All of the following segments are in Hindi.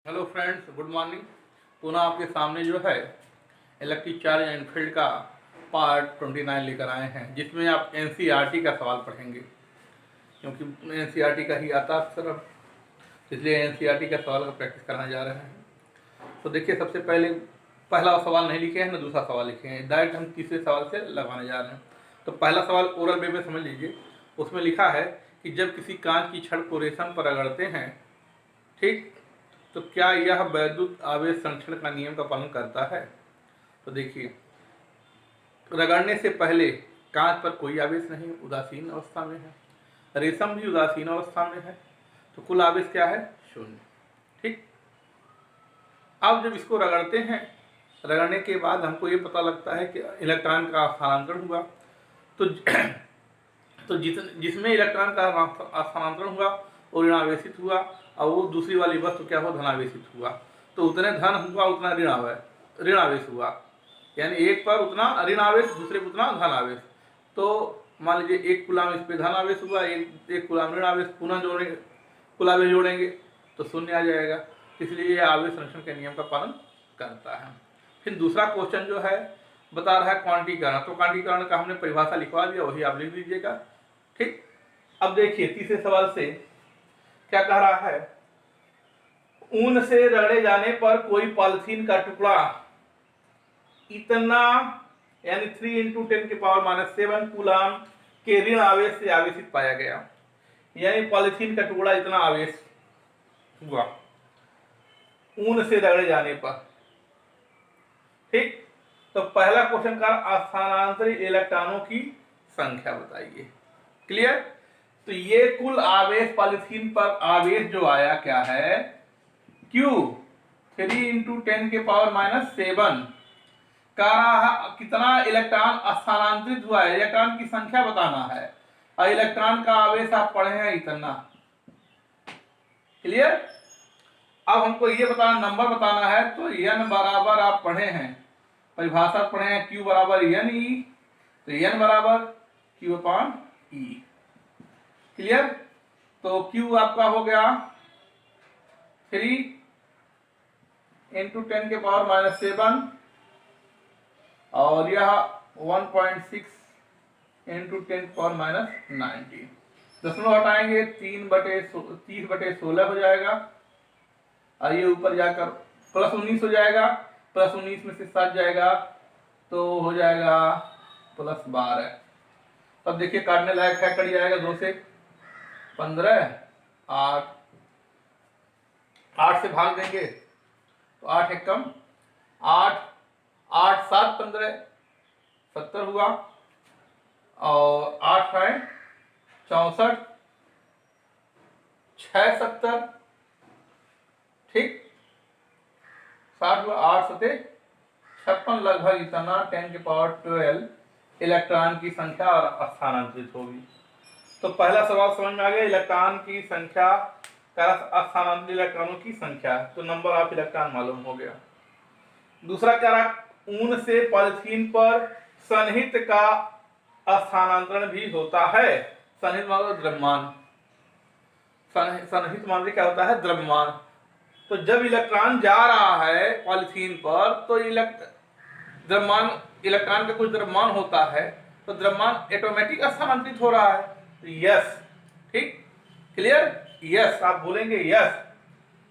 Hello friends, good morning. पुनः आपके सामने जो है इलेक्ट्रिक चार्ज एंड फील्ड का पार्ट 29 लेकर आए हैं, जिसमें आप एनसीईआरटी का सवाल पढ़ेंगे। क्योंकि एनसीईआरटी का ही आता अक्सर, इसलिए एनसीईआरटी का सवाल का प्रैक्टिस करना जा रहे हैं। तो देखिए, सबसे पहले पहला सवाल नहीं लिखे हैं ना दूसरा सवाल लिखे हैं, डायरेक्ट हम तीसरे सवाल से लगवाने जा रहे हैं। तो पहला सवाल ओरल वे में समझ लीजिए। उसमें लिखा है कि जब किसी कांच की छड़ को रेशम पर रगड़ते हैं, ठीक, तो क्या यह वैद्युत आवेश संरक्षण का नियम का पालन करता है? तो देखिए, रगड़ने से पहले कांच पर कोई आवेश नहीं, उदासीन अवस्था में है। रेशम भी उदासीन अवस्था में है, तो कुल आवेश क्या है? शून्य। ठीक। अब जब इसको रगड़ते हैं, रगड़ने के बाद हमको ये पता लगता है कि इलेक्ट्रॉन का स्थानांतरण हुआ। तो जिसमें इलेक्ट्रॉन का स्थानांतरण हुआ वो ऋणावेशित हुआ, और वो दूसरी वाली वस्तु क्या हो? धनावेशित हुआ। तो उतने धन हुआ उतना ऋणावेश हुआ, यानी एक पर उतना ऋण आवेश, दूसरे पर उतना धन आवेश। तो मान लीजिए 1 कूलाम इस पे धन आवेश हुआ, एक कूलाम ऋण आवेश, पुनः जोड़ेंगे, कुल आवेश जोड़ेंगे तो शून्य आ जाएगा। इसलिए यह आवेश संरक्षण के नियम का पालन करता है। फिर दूसरा क्वेश्चन जो है बता रहा है क्वांटीकरण। तो क्वांटीकरण का हमने परिभाषा लिखवा दिया, वही आप लिख लीजिएगा। ठीक। अब देखिए तीसरे सवाल से क्या कह रहा है? ऊन से रगड़े जाने पर कोई पॉलिथीन का टुकड़ा इतना, यानी 3 × 10⁻⁷ कूलाम के ऋण आवेश से आवेशित पाया गया। यानी पॉलिथीन का टुकड़ा इतना आवेश हुआ ऊन से रगड़े जाने पर। ठीक। तो पहला क्वेश्चन का स्थानांतरित इलेक्ट्रॉनों की संख्या बताइए। क्लियर? तो ये कुल आवेश पॉलिथीन पर आवेश जो आया क्या है? Q 3 × 10⁻⁷ का कितना इलेक्ट्रॉन स्थानांतरित हुआ है, इलेक्ट्रॉन की संख्या बताना है, और इलेक्ट्रॉन का आवेश आप पढ़े हैं इतना। क्लियर? अब हमको ये बताना, नंबर बताना है। तो n बराबर आप पढ़े हैं, परिभाषा पढ़े हैं, Q बराबर NE, तो n बराबर Q/E। क्लियर? तो Q आपका हो गया 3 × 10⁻⁷, और यह 1.6 × 10⁻90। दशमलव हटाएंगे 30/16 हो जाएगा, और ये ऊपर जाकर +19 हो जाएगा। +19 में से 7 जाएगा तो हो जाएगा +12। अब देखिए काटने लायक है, कट जाएगा 2 से 15, 8 से भाग देंगे तो 8 एक कम 8, 8 7 15 70 हुआ, और 8 है 64, 6 70, ठीक, 60 हुआ, 8 7 56, लगभग इतना 10⁻12 इलेक्ट्रॉन की संख्या और स्थानांतरित होगी। तो पहला सवाल समझ में आ गया, इलेक्ट्रॉन की संख्या का स्थानांतरित इलेक्ट्रॉनों की संख्या, तो नंबर ऑफ इलेक्ट्रॉन मालूम हो गया। दूसरा क्या रहा? ऊन से पॉलिथीन पर सन्निहित का स्थानांतरण भी होता है। सन्निहित मतलब द्रव्यमान, सन्निहित मान क्या होता है? द्रव्यमान। तो जब इलेक्ट्रॉन जा रहा है पॉलिथीन पर, तो द्रव्यमान, इलेक्ट्रॉन का कुछ द्रव्यमान होता है, तो द्रव्यमान ऑटोमेटिक स्थानांतरित हो रहा है। तो यस। ठीक। क्लियर? यस आप बोलेंगे यस,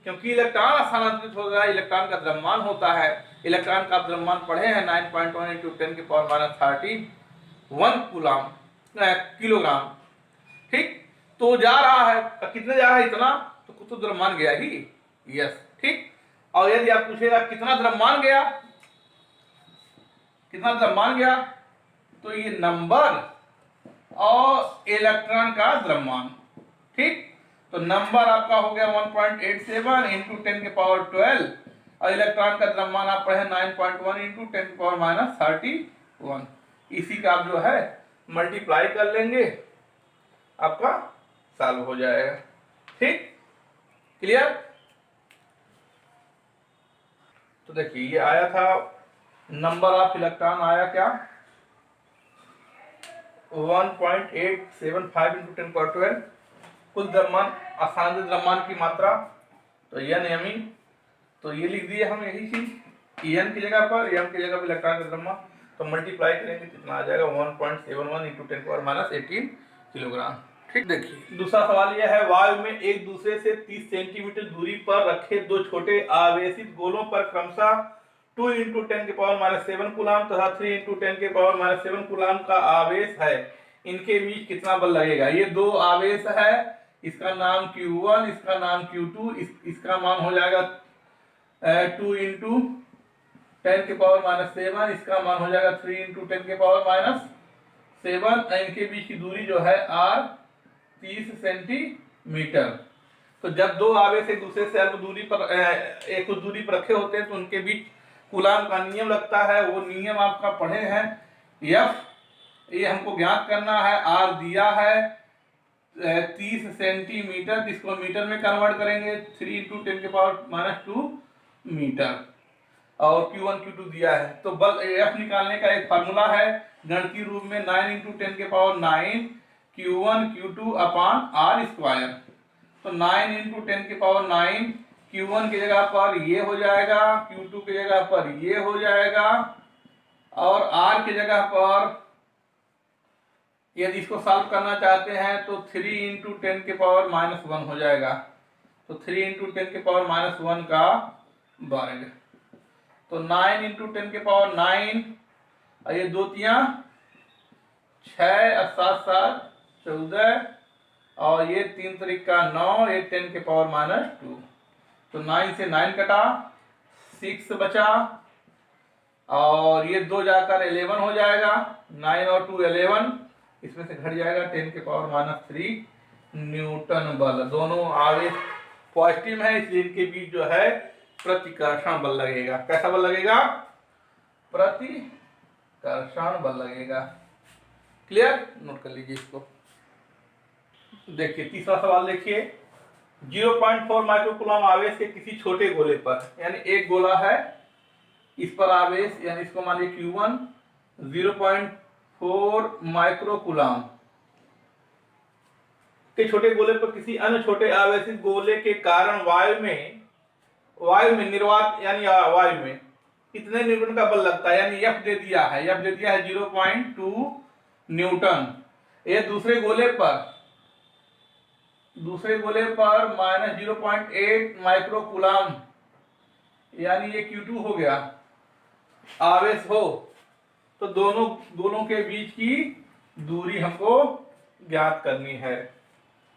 क्योंकि इलेक्ट्रॉन स्थानांतरित हो रहा है, इलेक्ट्रॉन का द्रव्यमान होता है। इलेक्ट्रॉन का द्रव्यमान पढ़े हैं 9.1 × 10⁻31 कूलाम किलोग्राम। ठीक। तो जा रहा है, कितने जा रहा है? इतना, तो कुछ तो द्रव्यमान गया ही। यस। ठीक। और यदि आप पूछेगा कितना द्रव्यमान गया, कितना द्रव्यमान गया, तो ये नंबर और इलेक्ट्रॉन का द्रव्यमान। ठीक। तो नंबर आपका हो गया 1.87 × 10⁻12, और इलेक्ट्रॉन का द्रव्यमान आप पढ़े 9.1 × 10⁻31। इसी का आप जो है मल्टीप्लाई कर लेंगे, आपका सॉल्व हो जाएगा। ठीक। क्लियर? तो देखिए ये आया था, नंबर ऑफ इलेक्ट्रॉन आया क्या? 1.875 × 10⁻12। कुल द्रव्यमान, स्थानांतरित द्रव्यमान की मात्रा, तो n यानी तो ये लिख दिए हम यही चीज, En की जगह पर, m की जगह पर इलेक्ट्रॉन का द्रव्यमान, तो मल्टीप्लाई करेंगे कितना आ जाएगा 1.71 इंटू 10⁻18 किलोग्राम। ठीक, देखिए दूसरा सवाल यह है, वायु में एक दूसरे से 30 सेंटीमीटर दूरी पर रखे दो छोटे आवेशित गोलों पर क्रमशः 2 इंटू 10⁻7 कूलाम तथा 3 इंटू 10⁻7 कूलाम का आवेश है, इनके बीच कितना बल लगेगा। ये दो आवेश है, इसका नाम Q1, इसका नाम Q2, इसका मान हो जाएगा 2 इंटू 10⁻7, इसका मान हो जाएगा 3 इंटू 10⁻7। इनके बीच की दूरी जो है r 30 सेंटीमीटर। तो जब दो आवेश एक दूसरे से अल्प दूरी पर एक कुछ दूरी पर रखे होते हैं तो उनके बीच कूलाम का नियम लगता है। वो नियम आपका पढ़े हैं, F, ये हमको ज्ञात करना है। R दिया है 30 सेंटीमीटर, इसको मीटर में कन्वर्ट करेंगे 3 इंटू 10⁻2 मीटर, और Q1 Q2 दिया है। तो बल F निकालने का एक फार्मूला है गणितीय रूप में, 9 इंटू 10⁻9 Q1 Q2 अपान R स्क्वायर। तो 9 इंटू 10⁻9 Q1 की जगह पर ये हो जाएगा, Q2 की जगह पर ये हो जाएगा, और R की जगह पर यदि इसको सॉल्व करना चाहते हैं तो 3 इंटू 10⁻1 हो जाएगा। तो 3 इंटू 10⁻1 का वर्ग, तो 9 इंटू 10⁻9, ये दो तियां 6 और 7 7 14, और ये 3 तरीका 9, ये 10⁻2। तो 9 से 9 कटा, 6 बचा, और ये 2 जाकर 11 हो जाएगा, 9 और 2 11, इसमें से घट जाएगा 10⁻3 न्यूटन बल। दोनों आवेश पॉजिटिव है, इसलिए इनके बीच जो है प्रतिकर्षण बल लगेगा। कैसा बल लगेगा? प्रतिकर्षण बल लगेगा। क्लियर? नोट कर लीजिए इसको। देखिए तीसरा सवाल देखिए, 0.4 माइक्रोकूलम आवेश के किसी छोटे गोले पर, यानी एक गोला है, इस पर आवेश, यानी इसको मान लीजिए Q1 0.4 माइक्रोकूलम के छोटे गोले पर किसी अन्य छोटे आवेशित गोले के कारण वायु में निर्वात, यानी वायु में कितने न्यूटन का बल लगता है। यानी F दे दिया है, 0.2 न्यूटन। ये दूसरे गोले पर माइनस 0.8 माइक्रोकूलम, यानी ये Q2 हो गया आवेश हो, तो दोनों गोलों के बीच की दूरी हमको ज्ञात करनी है।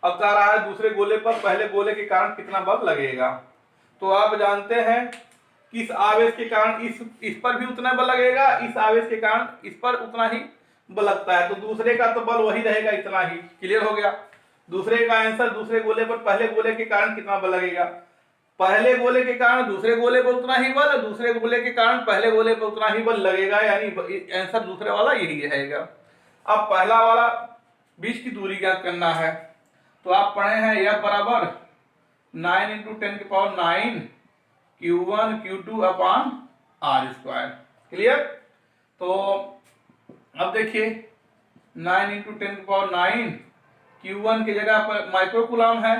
अब कह रहा है दूसरे गोले पर पहले गोले के कारण कितना बल लगेगा। तो आप जानते हैं कि इस आवेश के कारण इस पर भी उतना बल लगेगा, इस आवेश के कारण इस पर उतना ही बल लगता है, तो दूसरे का तो बल वही रहेगा, इतना ही। क्लियर हो गया? दूसरे का आंसर, दूसरे गोले पर पहले गोले के कारण कितना बल लगेगा, पहले गोले के कारण दूसरे गोले पर उतना ही बल, दूसरे गोले के कारण पहले गोले पर उतना ही बल लगेगा, यानी आंसर दूसरे वाला यही रहेगा। अब पहला वाला बीच की दूरी ज्ञात करना है, तो आप पढ़े हैं F बराबर 9 इंटू 10⁻9 Q1 Q2 अपान R स्क्वायर। क्लियर? तो अब देखिए 9 इंटू 10⁻9 Q1 की जगह पर माइक्रोकूलम है,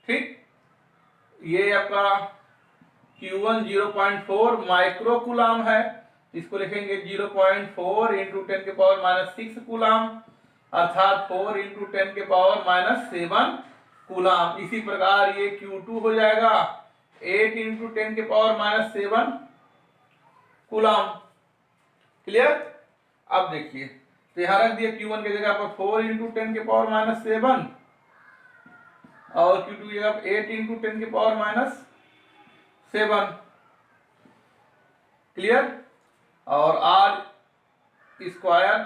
ठीक, ये आपका Q1 0.4 माइक्रोकूलम है, इसको लिखेंगे 0.4 इंटू 10⁻6 कूलम, अर्थात 4 इंटू 10⁻7 कूलम। इसी प्रकार ये Q2 हो जाएगा 8 इंटू 10⁻7 कूलम। क्लियर? अब देखिए, तो यहां रख दिया Q1 की जगह पर 4 इंटू 10⁻7 और Q2 की जगह पर 8 इंटू 10⁻7। क्लियर? और R स्क्वायर।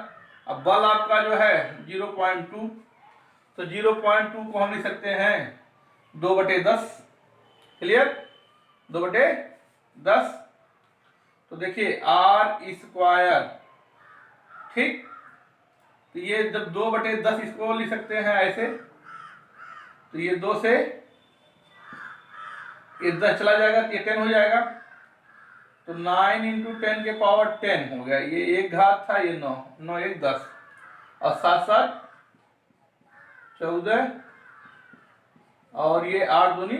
अब बल आपका जो है 0.2, तो 0.2 को हम लिख सकते हैं 2/10। क्लियर? 2/10। तो देखिए R स्क्वायर, ठीक, तो ये जब 2/10 इसको लिख सकते हैं ऐसे, तो ये 2 से ये 10 चला जाएगा, ये 10 हो जाएगा, तो 9 इंटू 10⁻10 हो गया। ये एक घात था, ये 9, 9 1 10, और 7 7 14, और ये 8 दूनी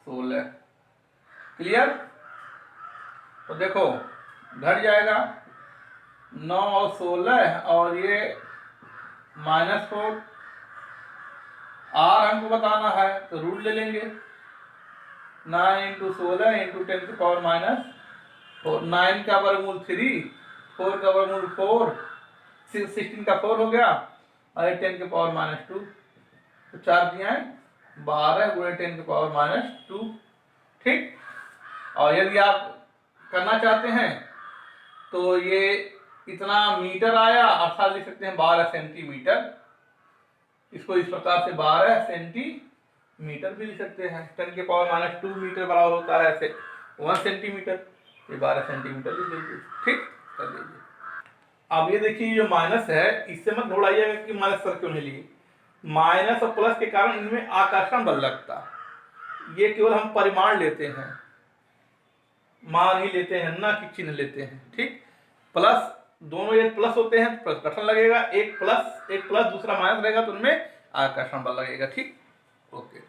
16। क्लियर। तो देखो घट जाएगा 9 और 16 और ये -4। आर हमको बताना है तो रूट ले लेंगे। 9 इंटू 16 इंटू 10⁻⁻4। 9 का वर्गमूल 3, 4 का वर्गमूल 4, 16 का 4 हो गया और 10⁻²। तो 4 दिया है 12 गुणे 10⁻²। ठीक। और यदि आप करना चाहते हैं तो ये इतना मीटर आया, अर्थात लिख सकते हैं 12 सेंटीमीटर। इसको इस प्रकार से 12 सेंटीमीटर भी लिख सकते हैं। 10⁻² मीटर बराबर होता है ऐसे 1 सेंटीमीटर। ये 12 सेंटीमीटर लिख लीजिए। ठीक, कर लीजिए। अब ये देखिए जो माइनस है इससे मत घबराइएगा कि माइनस सर क्यों नहीं लिए। माइनस और प्लस के कारण इनमें आकर्षण बल लगता। ये केवल हम परिमाण लेते हैं, मान ही लेते हैं, ना कि चिन्ह लेते हैं। ठीक। प्लस दोनों ये प्लस होते हैं तो आकर्षण लगेगा, एक प्लस दूसरा माइनस रहेगा तो उनमें आकर्षण बल लगेगा। ठीक, ओके।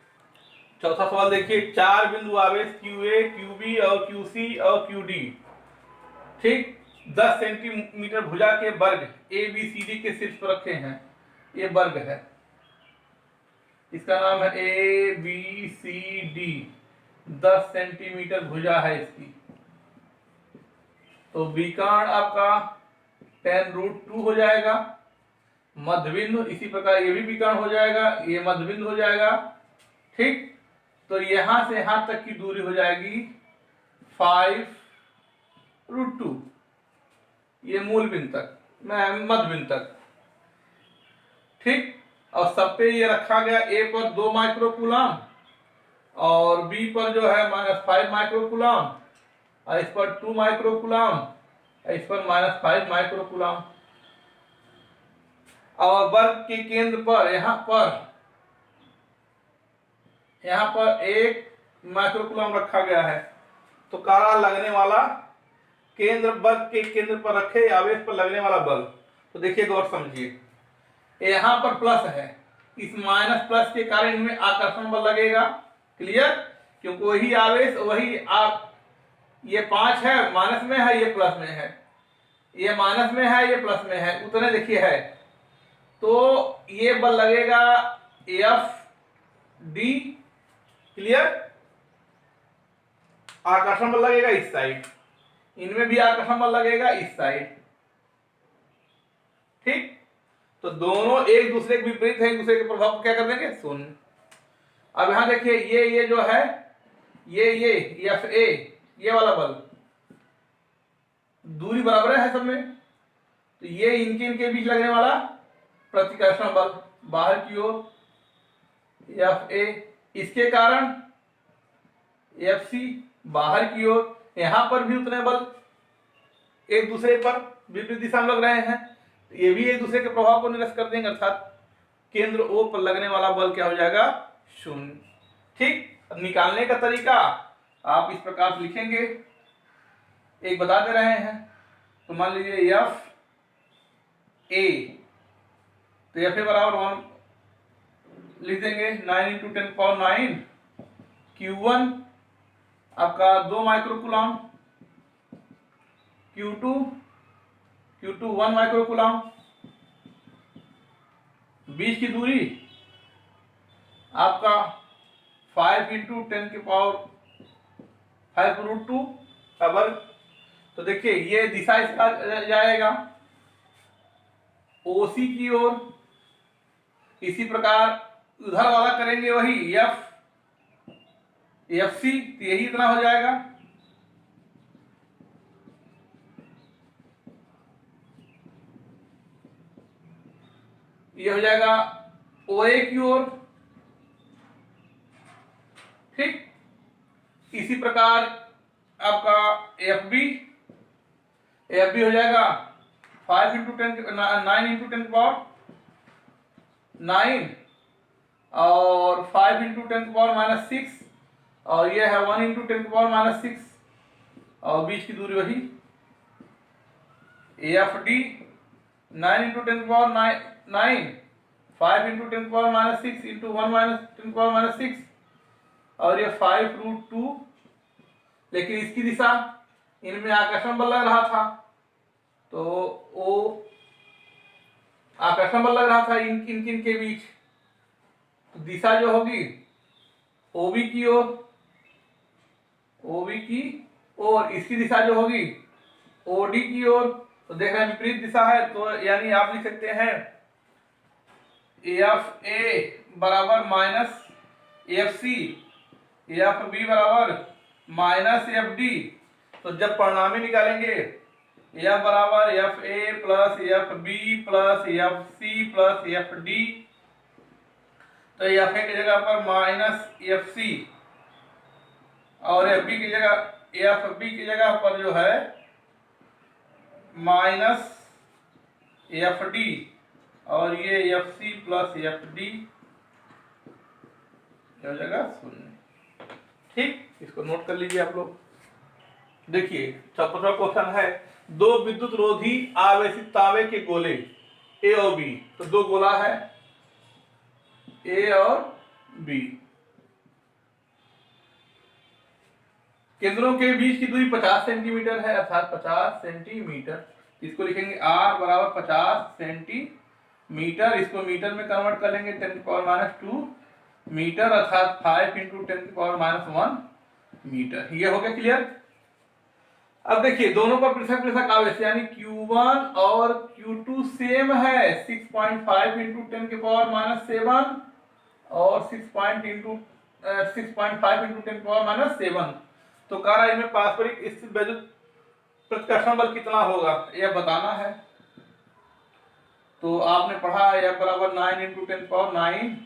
चौथा सवाल देखिए, 4 बिंदु आवेश QA, QB और QC और QD, ठीक, 10 सेंटीमीटर भुजा के वर्ग ABCD के शीर्ष पर रखे हैं। ये वर्ग है, इसका नाम है ABCD। 10 सेंटीमीटर भुजा है इसकी। तो विकर्ण आपका tan√2 हो जाएगा। मध्यबिंदु इसी प्रकार ये भी विकर्ण हो जाएगा, ये मध्यबिंदु हो जाएगा। ठीक। तो यहां से यहां तक की दूरी हो जाएगी 5√2, ये मूल बिंदु तक, मध्य बिंदु तक। ठीक। और सब पे ये रखा गया, A पर 2 माइक्रोकूलम और B पर जो है -5 माइक्रोकूलम और इस पर 2 माइक्रोकूलम, इस पर -5 माइक्रोकूलम। और वर्ग के केंद्र पर यहां पर 1 माइक्रोकूलम रखा गया है। तो कारा लगने वाला केंद्र, वर्ग के केंद्र पर रखे आवेश पर लगने वाला बल। तो देखिए गौर समझिए, यहां पर प्लस है, इस माइनस प्लस के कारण इनमें आकर्षण बल लगेगा। क्लियर। क्योंकि वही आवेश वही आप, ये 5 है माइनस में है, ये प्लस में है, ये माइनस में है, ये प्लस में है, उतने देखिए है। तो ये बल लगेगा FD। क्लियर। आकर्षण बल लगेगा इस साइड, इनमें भी आकर्षण बल लगेगा इस साइड। ठीक। तो दोनों एक दूसरे के विपरीत है, एक दूसरे के प्रभाव को क्या कर देंगे, शून्य। अब यहां देखिए ये जो है ये FA, ये वाला बल दूरी बराबर है सब में, तो ये इनके बीच लगने वाला प्रतिकर्षण बल बाहर की ओर FA, इसके कारण FC बाहर की ओर। यहां पर भी उतने बल एक दूसरे पर विपरीत दिशा में लग रहे हैं, तो ये भी एक दूसरे के प्रभाव को निरस्त कर देंगे, अर्थात केंद्र O पर लगने वाला बल क्या हो जाएगा, शून्य। ठीक। अब निकालने का तरीका आप इस प्रकार से लिखेंगे, एक बता दे रहे हैं। तो मान लीजिए FA, तो FA बराबर 1 लिख देंगे, 9 इंटू 10⁹। Q1 आपका 2 माइक्रोकूलम, Q2 1 माइक्रोकूलम। बीच की दूरी आपका 5 इंटू 10⁵√2 का वर्ग। तो देखिए ये दिशा इसका जाएगा OC की ओर। इसी प्रकार उधर वाला करेंगे वही FC, तो यही इतना हो जाएगा। ये हो जाएगा OA की ओर। ठीक। इसी प्रकार आपका FB हो जाएगा 5 इंटू 9 इंटू 10⁹ और 5 इंटू 10⁻⁶, और ये है 1 इंटू 10⁻⁶, और बीच की दूरी वही FD 9 इंटू 10⁻⁹, 5 इंटू 10⁻⁶ इंटू 1 - 10⁻⁶, और ये 5√2 लेकिन इसकी दिशा, इनमें आकर्षण बल लग रहा था, तो वो आकर्षण बल लग रहा था किन के बीच, तो दिशा जो होगी ओबी की ओर, ओबी की ओर, इसकी दिशा जो होगी ओडी की ओर। तो देख रहे हैं विपरीत दिशा है, तो यानी आप लिख सकते हैं एफ ए बराबर minus F C, F B बराबर माइनस एफ डी। तो जब परिणामी निकालेंगे एफ बराबर F A plus F B plus F C plus F D, तो एफ ए की जगह पर माइनस एफ सी और एफ बी की जगह पर जो है माइनस एफ डी, और ये F C plus F D हो जाएगा 0। ठीक, इसको नोट कर लीजिए आप लोग। देखिए 14वां क्वेश्चन है, दो विद्युत रोधी आवेशित तांबे के गोले ए और बी, तो दो गोला है ए और बी, केंद्रों के बीच की दूरी 50 सेंटीमीटर है, अर्थात 50 सेंटीमीटर। इसको लिखेंगे r बराबर 50 सेंटीमीटर, इसको मीटर में कन्वर्ट कर लेंगे 10⁻² मीटर, अर्थात 5 × 10⁻1 मीटर। ये हो गया क्लियर। अब देखिए दोनों का पृथक पृथक आवेश यानी Q1 और Q2 सेम है, 6.5 × 10⁻7 और 6.5 × 10⁻7। तो कह रहा है इनमें पारस्परिक स्थित वैद्युत प्रतिकर्षण बल कितना होगा यह बताना है। तो आपने पढ़ा है F बराबर 9 × 10⁹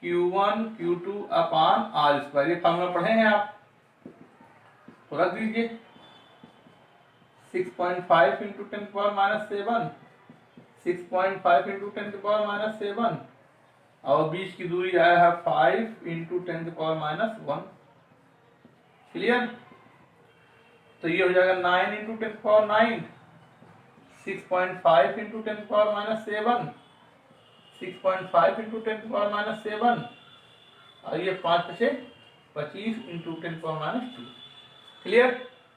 Q1 Q2 अपान r², ये फॉर्मूला पढ़े हैं आप, तो रख दीजिए 6.5 × 10⁻7, 6.5 × 10⁻7 और बीच की दूरी आया है 5 × 10⁻1। क्लियर। तो ये हो जाएगा 9 × 10⁹, 6.5 × 10⁻7, 6.5 × 10⁻7 और ये 5 × 25 × 10⁻²। क्लियर।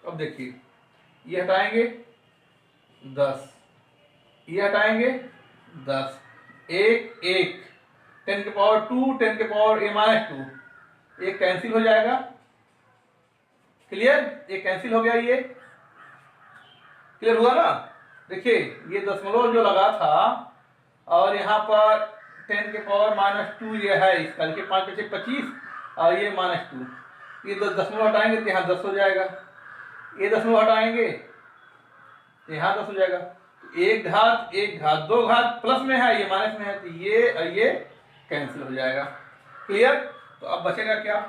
अब देखिए ये हटाएंगे 10, ये हटाएंगे 10, 1 1 10⁻², 10⁻⁻², एक कैंसिल हो जाएगा। क्लियर, ये कैंसिल हो गया, ये क्लियर हुआ ना। देखिए ये दशमलव जो लगा था और यहाँ पर 10⁻² ये है, इसका देखिए 5 × 25 और ये -2, ये 10 दशमलव हटाएंगे तो यहाँ 10 हो जाएगा, ये दशमलव हटाएंगे तो यहाँ 10 हो जाएगा। एक घात 2 घात प्लस में है, ये माइनस में है, तो ये कैंसिल हो जाएगा। क्लियर। तो अब बचेगा क्या,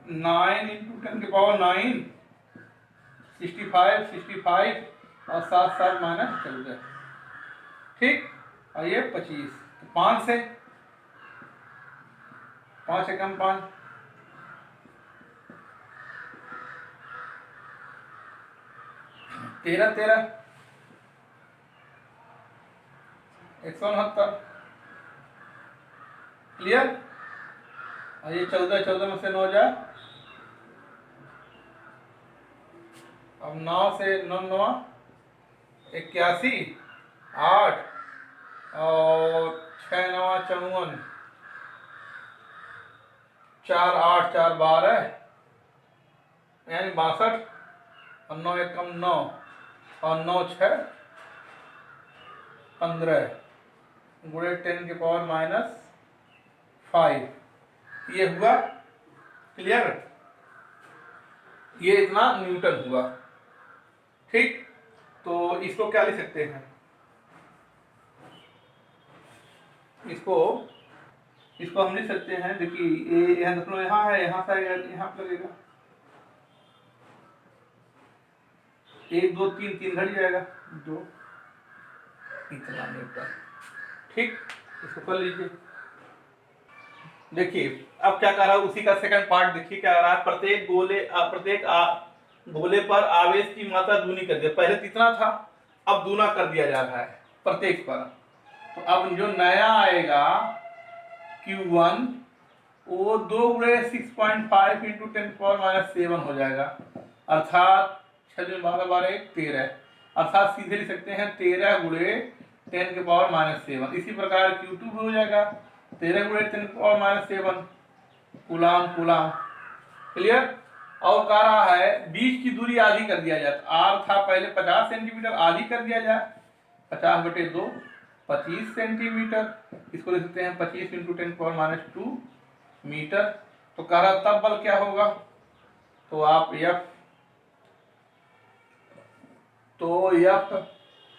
9 × 10⁻9, 65 और 7 7 -14। ठीक, और ये 25, तो 5 से 5 से कम 5, 13 169। क्लियर। और ये 14 में से 9 जाए, अब 9 से 9 9 81, 8 और 6 9 54, 4 8 4 12 यानी 62 और 9 1 9 और 9 6 15 गुणे 10⁻⁵ ये हुआ। क्लियर, ये इतना न्यूटन हुआ। ठीक, तो इसको क्या लिख सकते हैं, इसको हम लिख सकते हैं। देखिए ये यहाँ दशमलव यहाँ है, यहाँ से यहाँ पर लगेगा 1 2 3 3 घट जाएगा 2, इतना न्यूटन। ठीक, इसको कर लीजिए। देखिए अब क्या कर रहा है, उसी का सेकंड पार्ट देखिए क्या कर रहा है। प्रत्येक गोले पर आवेश की मात्रा दूनी कर दिया, पहले कितना था अब दूना कर दिया जा रहा है प्रत्येक पर। तो अब जो नया आएगा Q1 वो 2 × 6.5 × 10⁻⁷ हो जाएगा, अर्थात 6 × 12 12 13, अर्थात सीधे लिख सकते हैं 13 × 10⁻⁷। इसी प्रकार Q2 भी हो जाएगा 13 × 10⁻⁷, कूलाम कूलाम। क्लियर। और कह रहा है बीच की दूरी आधी कर दिया जाए, आर था पहले 50 सेंटीमीटर, आधी कर दिया जाए 50/2 25 सेंटीमीटर, इसको लिख सकते हैं 25 × 10⁻² मीटर। तो कह रहा तब बल क्या होगा, तो आप F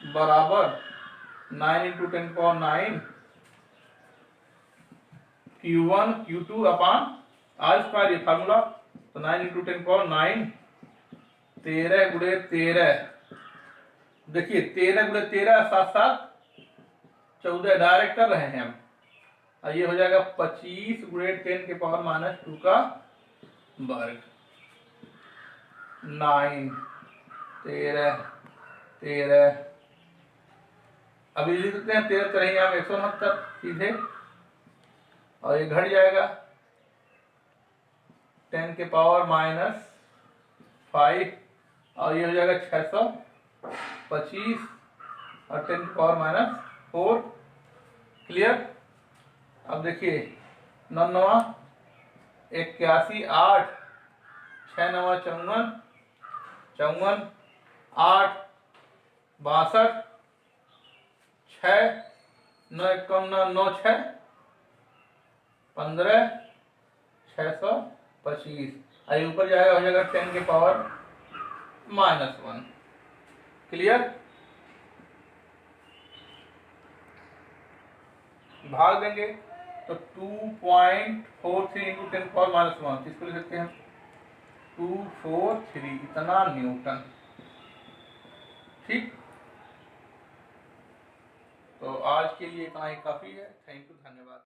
बराबर 9 × 10⁹ Q1 Q2 अपान R², ये फार्मूला। तो 9 × 10⁹ 13 × 13, देखिए 13 × 13 साथ साथ 14 डायरेक्ट कर रहे हैं हम, और ये हो जाएगा 25 × 10⁻² का वर्ग। 9 13 13, अभी लिख सकते हैं 13 तरह हम 169 सीधे, और ये घट जाएगा 10⁻⁵, और ये हो जाएगा 625 और 10⁻⁴। क्लियर। अब देखिए 9 9 81 8 6 9 54 54 8 62 6 9 1 9 6 15 625, और ऊपर जाएगा हो जाएगा 10⁻⁻1। क्लियर। भाग देंगे तो 2.43 × 10⁻⁻1, इसको लिख सकते हैं 243, इतना न्यूटन। ठीक। तो आज के लिए इतना ही काफी है। थैंक यू, धन्यवाद।